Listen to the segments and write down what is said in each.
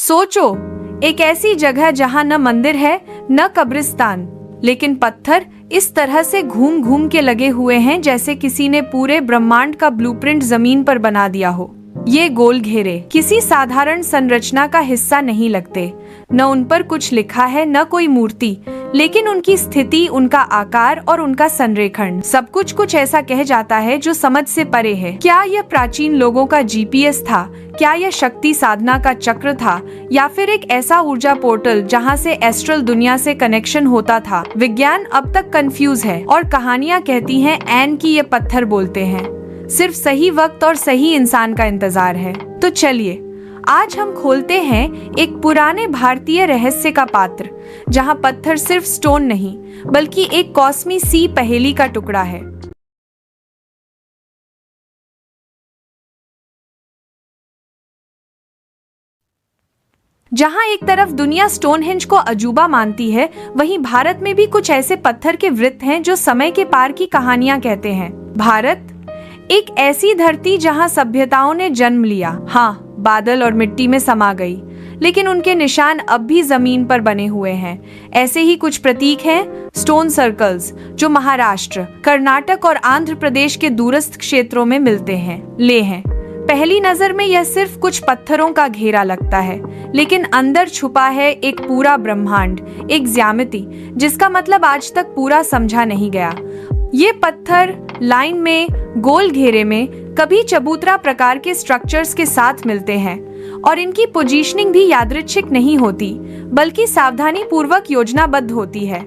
सोचो, एक ऐसी जगह जहाँ न मंदिर है न कब्रिस्तान, लेकिन पत्थर इस तरह से घूम घूम के लगे हुए हैं जैसे किसी ने पूरे ब्रह्मांड का ब्लूप्रिंट जमीन पर बना दिया हो। ये गोल घेरे किसी साधारण संरचना का हिस्सा नहीं लगते, न उन पर कुछ लिखा है न कोई मूर्ति, लेकिन उनकी स्थिति, उनका आकार और उनका संरेखण सब कुछ ऐसा कह जाता है जो समझ से परे है। क्या यह प्राचीन लोगों का जीपीएस था? क्या यह शक्ति साधना का चक्र था, या फिर एक ऐसा ऊर्जा पोर्टल जहां से एस्ट्रल दुनिया से कनेक्शन होता था? विज्ञान अब तक कंफ्यूज है और कहानियां कहती हैं एन की ये पत्थर बोलते हैं। सिर्फ सही वक्त और सही इंसान का इंतजार है। तो चलिए आज हम खोलते हैं एक पुराने भारतीय रहस्य का पात्र, जहां पत्थर सिर्फ स्टोन नहीं बल्कि एक कॉस्मी सी पहेली का टुकड़ा है। जहां एक तरफ दुनिया स्टोनहेंज को अजूबा मानती है, वहीं भारत में भी कुछ ऐसे पत्थर के वृत्त हैं जो समय के पार की कहानियां कहते हैं। भारत एक ऐसी धरती जहां सभ्यताओं ने जन्म लिया, हाँ, बादल और मिट्टी में समा गई, लेकिन उनके निशान अब भी जमीन पर बने हुए हैं। ऐसे ही कुछ प्रतीक हैं स्टोन सर्कल्स, जो महाराष्ट्र, कर्नाटक और आंध्र प्रदेश के दूरस्थ क्षेत्रों में मिलते हैं। पहली नजर में यह सिर्फ कुछ पत्थरों का घेरा लगता है, लेकिन अंदर छुपा है एक पूरा ब्रह्मांड, एक ज्यामिति जिसका मतलब आज तक पूरा समझा नहीं गया। ये पत्थर लाइन में, गोल घेरे में, कभी चबूतरा प्रकार के स्ट्रक्चर्स के साथ मिलते हैं, और इनकी पोजीशनिंग भी यादृच्छिक नहीं होती बल्कि सावधानी पूर्वक योजनाबद्ध होती है।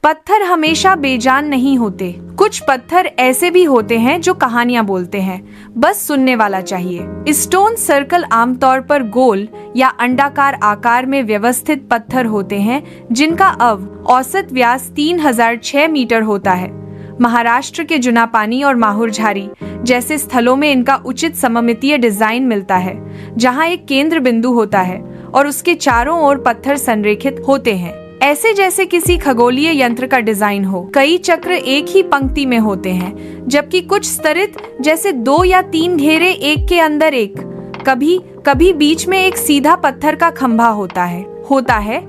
पत्थर हमेशा बेजान नहीं होते। कुछ पत्थर ऐसे भी होते हैं जो कहानियां बोलते हैं, बस सुनने वाला चाहिए। स्टोन सर्कल आमतौर पर गोल या अंडाकार आकार में व्यवस्थित पत्थर होते हैं, जिनका औसत व्यास 3006 मीटर होता है। महाराष्ट्र के जुनापानी और माहुरझारी जैसे स्थलों में इनका उचित सममितीय डिजाइन मिलता है, जहां एक केंद्र बिंदु होता है और उसके चारों ओर पत्थर संरेखित होते हैं, ऐसे जैसे किसी खगोलीय यंत्र का डिजाइन हो। कई चक्र एक ही पंक्ति में होते हैं, जबकि कुछ स्तरित जैसे 2 या 3 घेरे एक के अंदर एक। कभी कभी बीच में एक सीधा पत्थर का खंभा होता है।